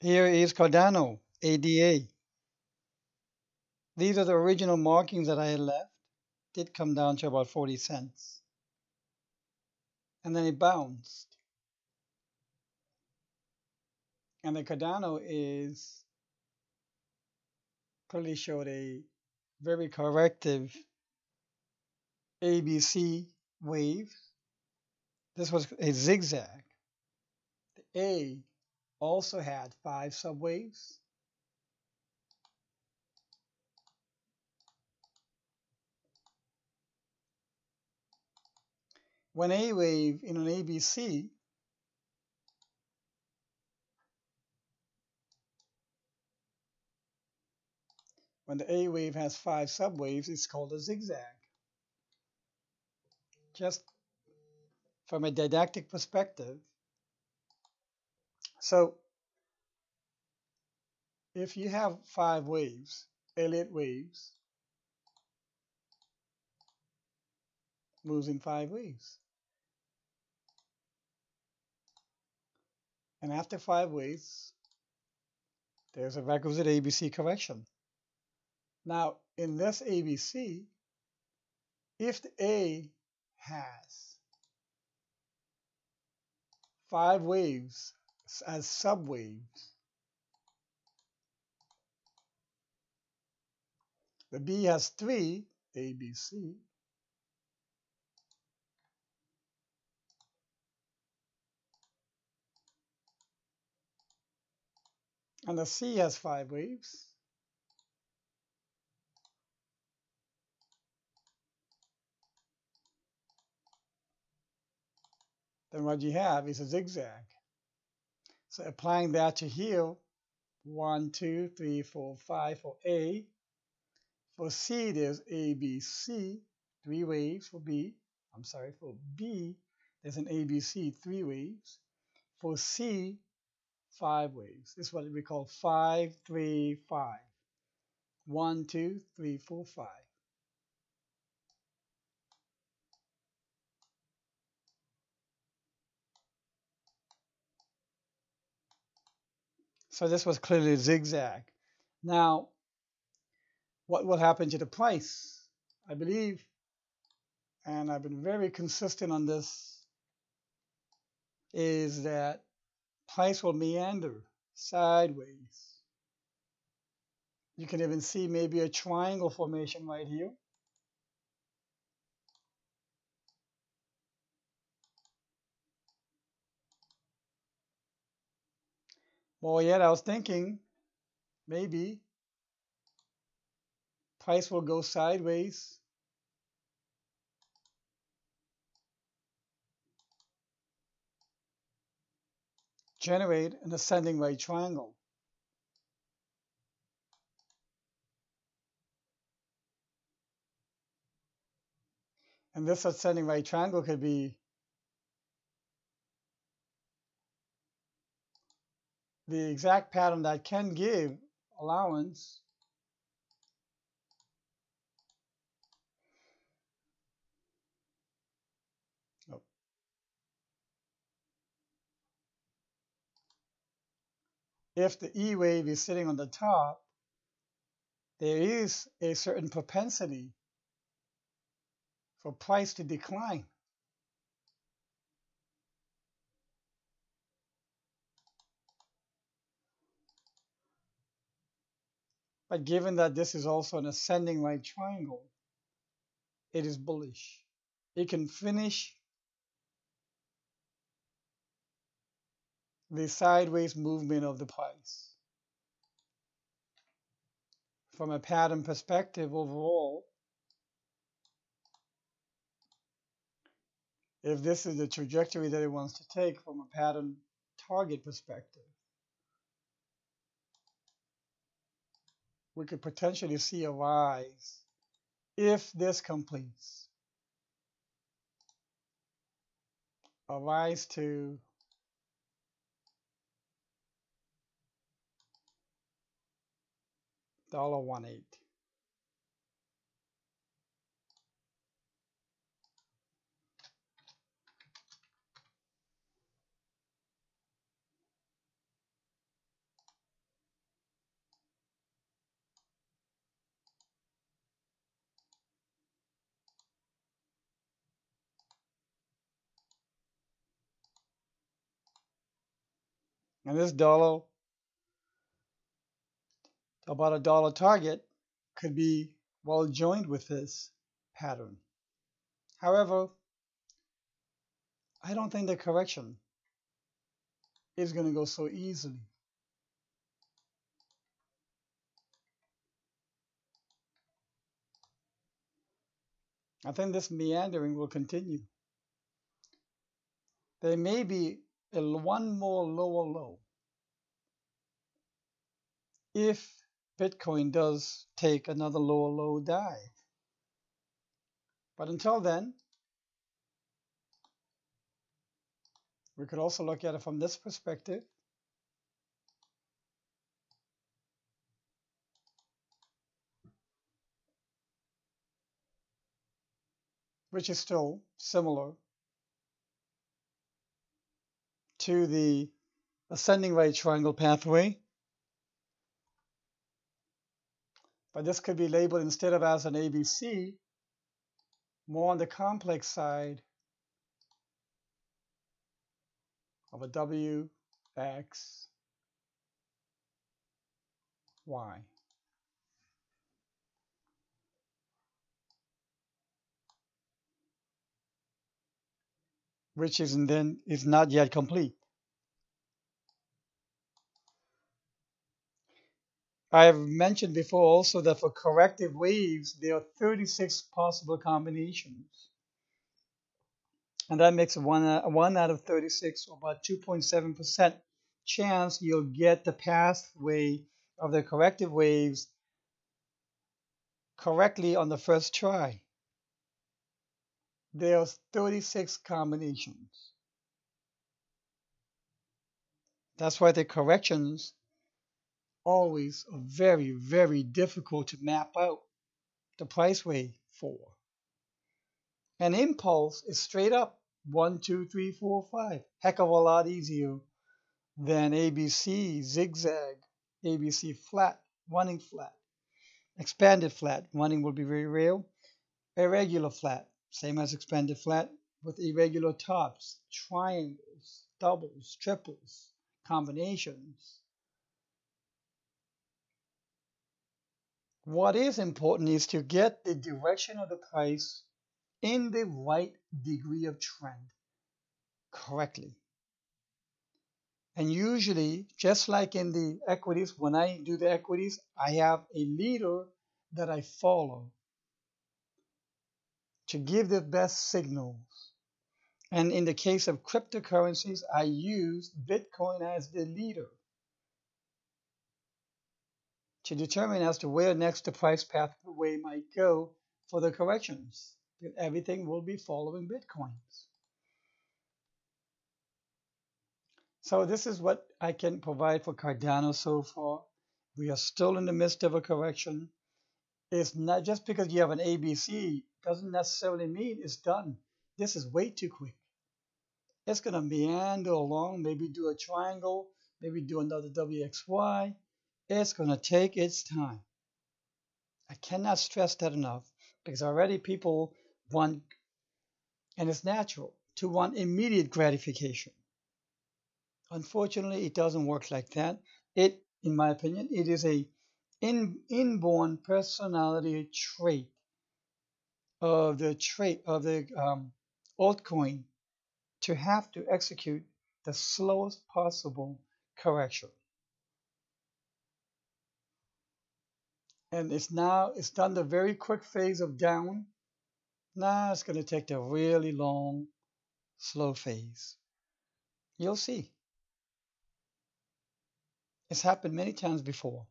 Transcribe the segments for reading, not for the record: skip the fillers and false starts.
Here is Cardano, ADA. These are the original markings that I had left. Did come down to about 40 cents. And then it bounced. And the Cardano is clearly showed a very corrective ABC wave. This was a zigzag. The A also had 5 subwaves. When A wave in an ABC, when the A wave has 5 subwaves, it's called a zigzag. Just from a didactic perspective. So if you have 5 waves, Elliott waves, moves in 5 waves. And after 5 waves, there's a requisite ABC correction. Now, in this ABC, if the A has 5 waves as subwaves, the B has 3, ABC, and the C has 5 waves, then what you have is a zigzag. So applying that to here, 1, 2, 3, 4, 5 for A. For C, there's A, B, C, 3 waves for B. I'm sorry, for B, there's an A, B, C, 3 waves. For C, 5 waves. This is what we call 5, 3, 5. 1, 2, 3, 4, 5. So this was clearly a zigzag. Now, what will happen to the price? I believe, and I've been very consistent on this, is that price will meander sideways. You can even see maybe a triangle formation right here. Well, yet I was thinking maybe price will go sideways, generate an ascending right triangle. And this ascending right triangle could be the exact pattern that can give allowance oh, if the E wave is sitting on the top, there is a certain propensity for price to decline. But given that this is also an ascending right triangle, it is bullish. It can finish the sideways movement of the price. From a pattern perspective overall, if this is the trajectory that it wants to take from a pattern target perspective, we could potentially see a rise if this completes. A rise to $1.18. And this dollar, about a dollar target, could be well joined with this pattern. However, I don't think the correction is going to go so easily. I think this meandering will continue. There may be one more lower low if Bitcoin does take another lower low dive. But until then, we could also look at it from this perspective, which is still similar to the ascending right triangle pathway. But this could be labeled, instead of as an ABC, more on the complex side of a W, X, Y. Which is not yet complete. I have mentioned before also that for corrective waves, there are 36 possible combinations. And that makes one out of 36, or about 2.7% chance you'll get the pathway of the corrective waves correctly on the first try. There's 36 combinations. That's why the corrections always are very, very difficult to map out the price wave for. An impulse is straight up 1, 2, 3, 4, 5. Heck of a lot easier than ABC, zigzag, ABC flat, running flat, expanded flat. Running will be very real. Irregular flat, same as expanded flat, with irregular tops, triangles, doubles, triples, combinations. What is important is to get the direction of the price in the right degree of trend correctly. And usually, just like in the equities, when I do the equities, I have a leader that I follow to give the best signals. And in the case of cryptocurrencies, I use Bitcoin as the leader to determine as to where next the price pathway might go for the corrections. Everything will be following Bitcoins. So this is what I can provide for Cardano so far. We are still in the midst of a correction. It's not just because you have an ABC doesn't necessarily mean it's done. This is way too quick. It's going to meander along, maybe do a triangle, maybe do another WXY. It's going to take its time. I cannot stress that enough, because already people want, and it's natural, to want immediate gratification. Unfortunately, it doesn't work like that. In my opinion, it is a inborn personality trait of the altcoin to have to execute the slowest possible correction. And it's done the very quick phase of down. Now it's going to take the really long, slow phase. You'll see. It's happened many times before.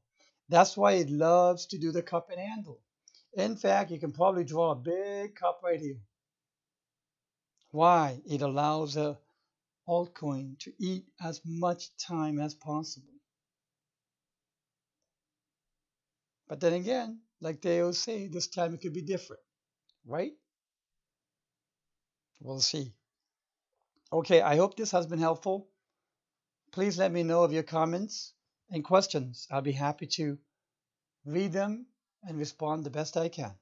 That's why it loves to do the cup and handle. In fact, you can probably draw a big cup right here. Why? It allows the altcoin to eat as much time as possible. But then again, like they always say, this time it could be different, right? We'll see. Okay, I hope this has been helpful. Please let me know of your comments and questions. I'll be happy to read them and respond the best I can.